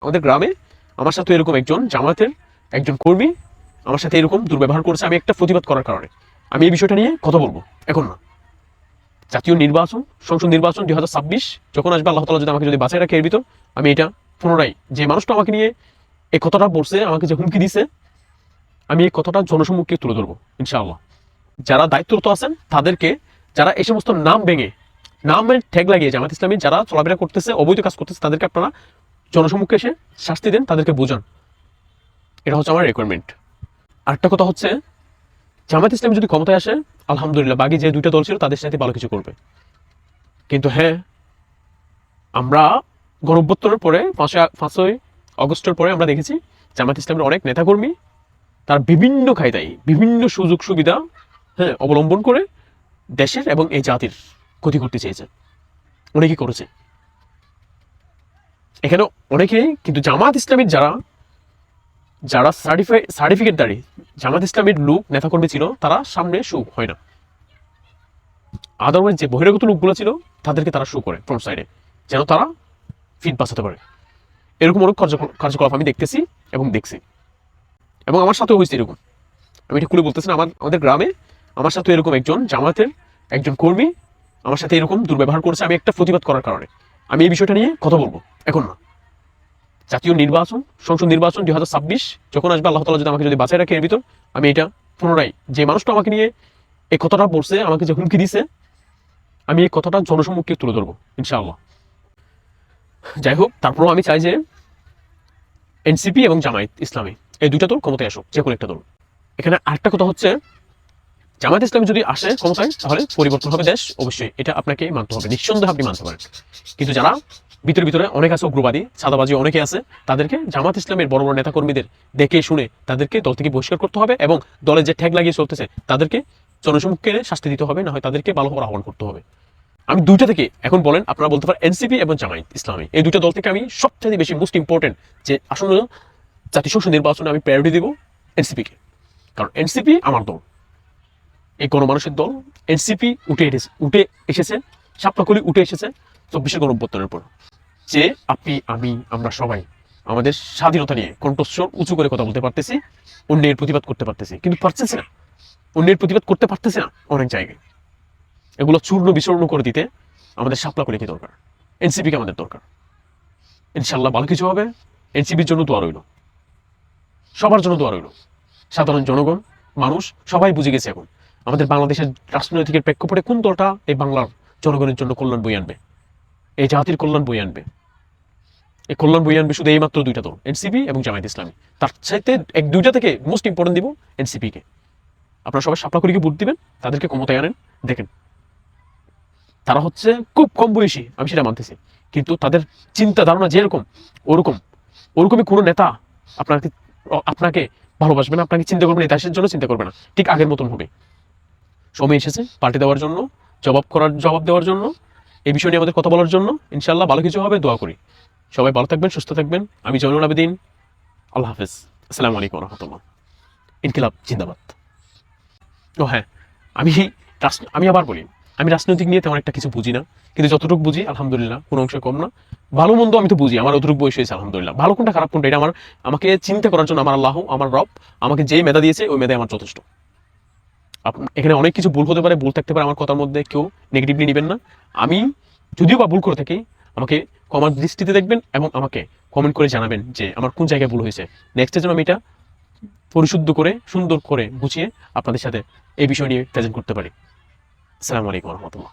আমাদের গ্রামে আমার সাথে এরকম একজন জামায়াতের একজন কর্মী আমার সাথে এরকম দুর্ব্যবহার করেছে, আমি একটা প্রতিবাদ করার কারণে আমি এই বিষয়টা নিয়ে কথা বলবো। এখন না, জাতীয় নির্বাচন, সংসদ নির্বাচন 2026 যখন আসবে, আল্লাহ তাআলা যদি আমাকে বাঁচায় রাখে এর ভিতর, আমি এটা পুনরায়, যে মানুষটা আমাকে নিয়ে এই কথাটা বলছে, আমাকে যে হুমকি দিছে, আমি এই কথাটা জনসম্মুখে তুলে ধরবো ইনশাআল্লাহ। যারা দায়িত্বরত আছেন তাদেরকে, যারা এই সমস্ত নাম ভেঙে, নামের ট্যাগ লাগিয়ে জামায়াত ইসলামী যারা চলাফেরা করতেছে, অবৈধ কাজ করতেছে, তাদেরকে আপনারা জনসম্মুখে এসে শাস্তি দেন, তাদেরকে বোঝান। এটা হচ্ছে আমার রিকোয়ারমেন্ট। আরেকটা কথা হচ্ছে, জামায়াত ইসলামী যদি ক্ষমতায় আসে, আলহামদুলিল্লাহ, বাকি যে দুইটা দল ছিল তাদের সাথে ভালো কিছু করবে। কিন্তু হ্যাঁ, আমরা গণঅভ্যুত্থানের পরে 5ই আগস্টের পরে আমরা দেখেছি জামায়াত ইসলামের অনেক নেতাকর্মী তার বিভিন্ন কায়দায় বিভিন্ন সুযোগ সুবিধা অবলম্বন করে দেশের এবং এই জাতির ক্ষতি করতে চেয়েছে, অনেকেই করেছে। এখানে অনেকেই, কিন্তু জামায়াত ইসলামীর যারা যারা সার্টিফিকেটধারী জামায়াত ইসলামীর লোক নেতাকর্মী ছিল, তারা সামনে শো হয় না। আদারওয়াইজ যে বহিরাগত লোকগুলো ছিল তাদেরকে তারা শো করে ফ্রন্ট সাইডে, যেন তারা ফিট বাঁচাতে পারে। এরকম অনেক কার্যকলাপ আমি দেখতেছি এবং দেখছি, এবং আমার সাথেও হয়েছে এরকম। আমি এটা খুলে বলতেছি না, আমাদের গ্রামে আমার সাথে এরকম একজন জামায়াতের একজন কর্মী আমার সাথে এরকম দুর্ব্যবহার করেছে, আমি একটা প্রতিবাদ করার কারণে আমি এই বিষয়টা নিয়ে কথা বলবো। এখন না, জাতীয় নির্বাচন, সংসদ নির্বাচন 2026 যখন আসবে, আল্লাহ তাআলা যদি আমাকে বাঁচায় রাখে এর ভিতর, আমি এটা পুনরায়, যে মানুষটা আমাকে নিয়ে এই কথাটা বলছে, আমাকে যে হুমকি দিছে, আমি এই কথাটা জনসম্মুখে তুলে ধরবো ইনশাআল্লাহ। যাই হোক, তারপরেও আমি চাই যে এনসিপি এবং জামায়াত ইসলামী এই দুইটা দল ক্ষমতায় আসুক, যে কোনো একটা দল। এখানে আরেকটা কথা হচ্ছে, জামায়াত ইসলামী যদি আসে ক্ষমতায়, তাহলে পরিবর্তন হবে দেশ, অবশ্যই এটা আপনাকে মানতে হবে, নিঃসন্দেহে আপনি মানতে পারেন। কিন্তু যারা ভিতরে ভিতরে অনেক আছে, উগ্রবাদী চাঁদাবাজি অনেকে আছে, তাদেরকে জামায়াত ইসলামের বড় বড় নেতাকর্মীদের দেখে শুনে তাদেরকে দল থেকে বহিষ্কার করতে হবে, এবং দলের যে ঠ্যাগ লাগিয়ে চলতেছে তাদেরকে জনসম্মুখে শাস্তি দিতে হবে, না হয় তাদেরকে ভালো হওয়ার আহ্বান করতে হবে। আমি দুইটা থেকে, এখন বলেন আপনারা বলতে পারেন এনসিপি এবং জামায়াত ইসলামী, এই দুইটা দল থেকে আমি সবচেয়ে বেশি মোস্ট ইম্পর্টেন্ট যে আসন্ন জাতীয় সংসদ নির্বাচনে আমি প্রায়োরিটি দেব এনসিপিকে। কারণ এনসিপি আমার দল, এই গণমানুষের দল। এনসিপি উঠে এসেছে, সাপলাকলি উঠে এসেছে 24 গণঅভ্যুত্থানের পর। যে আপনি, আমি, আমরা সবাই আমাদের স্বাধীনতা নিয়ে কণ্ঠস্বর উঁচু করে কথা বলতে পারতেছি, অন্যের প্রতিবাদ করতে পারতেছি, কিন্তু পারতেছি না, অন্যের প্রতিবাদ করতে পারতেছি না অনেক জায়গায়। এগুলো চূর্ণ বিচূর্ণ করে দিতে আমাদের সাপলাকলিকে দরকার, এনসিপিকে আমাদের দরকার। ইনশাল্লাহ ভালো কিছু হবে। এনসিপির জন্য দোয়া রইল, সবার জন্য দোয়া রইল। সাধারণ জনগণ, মানুষ সবাই বুঝে গেছে এখন আমাদের বাংলাদেশের রাজনৈতিক প্রেক্ষাপটে কোন দলটা এই বাংলার জনগণের জন্য কল্যাণ বই আনবে, এই জাতির কল্যাণ বই আনবে। এই কল্যাণ বই আনবে শুধু এই মাত্র দুইটা দল, এনসিপি এবং জামায়াত ইসলামী। তার চাইতে দুইটা থেকে মোস্ট ইম্পর্টেন্ট দিব এনসিপিকে। আপনারা সবাই সাপলাকলিকে ভোট দিবেন, তাদেরকে ক্ষমতায় আনেন। দেখেন, তারা হচ্ছে খুব কম বয়সী, আমি সেটা মানতেছি, কিন্তু তাদের চিন্তা ধারণা যেরকম, ওরকমই কোনো নেতা আপনাকে ভালোবাসবে না, আপনাকে চিন্তা করবে না, দেশের জন্য চিন্তা করবে না, ঠিক আগের মতন হবে। সময় এসেছে পাল্টে দেওয়ার জন্য, জবাব দেওয়ার জন্য, এই বিষয় নিয়ে আমাদের কথা বলার জন্য। ইনশাল্লাহ ভালো কিছু হবে, দোয়া করি। সবাই ভালো থাকবেন, সুস্থ থাকবেন। আমি জয়নুল আবেদিন, আল্লাহ হাফেজ, আসসালামু আলাইকুম রহমতুল্লাহ। ইনকিলাব জিন্দাবাদ। ও হ্যাঁ, আমি আবার বলি, আমি রাজনৈতিক নিয়ে তেমন একটা কিছু বুঝি না, কিন্তু যতটুকু বুঝি আলহামদুলিল্লাহ কোনো অংশ কম না। ভালো মন্দ আমি তো বুঝি, আমার অতটুকু বয়স হয়েছে আলহামদুলিল্লাহ। ভালো কোনটা খারাপ কোনটা এটা আমাকে চিন্তা করার জন্য আমার আল্লাহ, আমার রব আমাকে যেই মেধা দিয়েছে, ওই মেধায় আমার যথেষ্ট। এখানে অনেক কিছু ভুল হতে পারে, ভুল থাকতে পারে, আমার কথার মধ্যে কেউ নেগেটিভলি নেবেন না। আমি যদিও বা ভুল করে থাকি, আমাকে ক্ষমার দৃষ্টিতে দেখবেন এবং আমাকে কমেন্ট করে জানাবেন যে আমার কোন জায়গায় ভুল হয়েছে। নেক্সটের জন্য আমি এটা পরিশুদ্ধ করে, সুন্দর করে গুছিয়ে আপনাদের সাথে এই বিষয় নিয়ে প্রেজেন্ট করতে পারি। আসসালামু আলাইকুম রহমতুল্লাহ।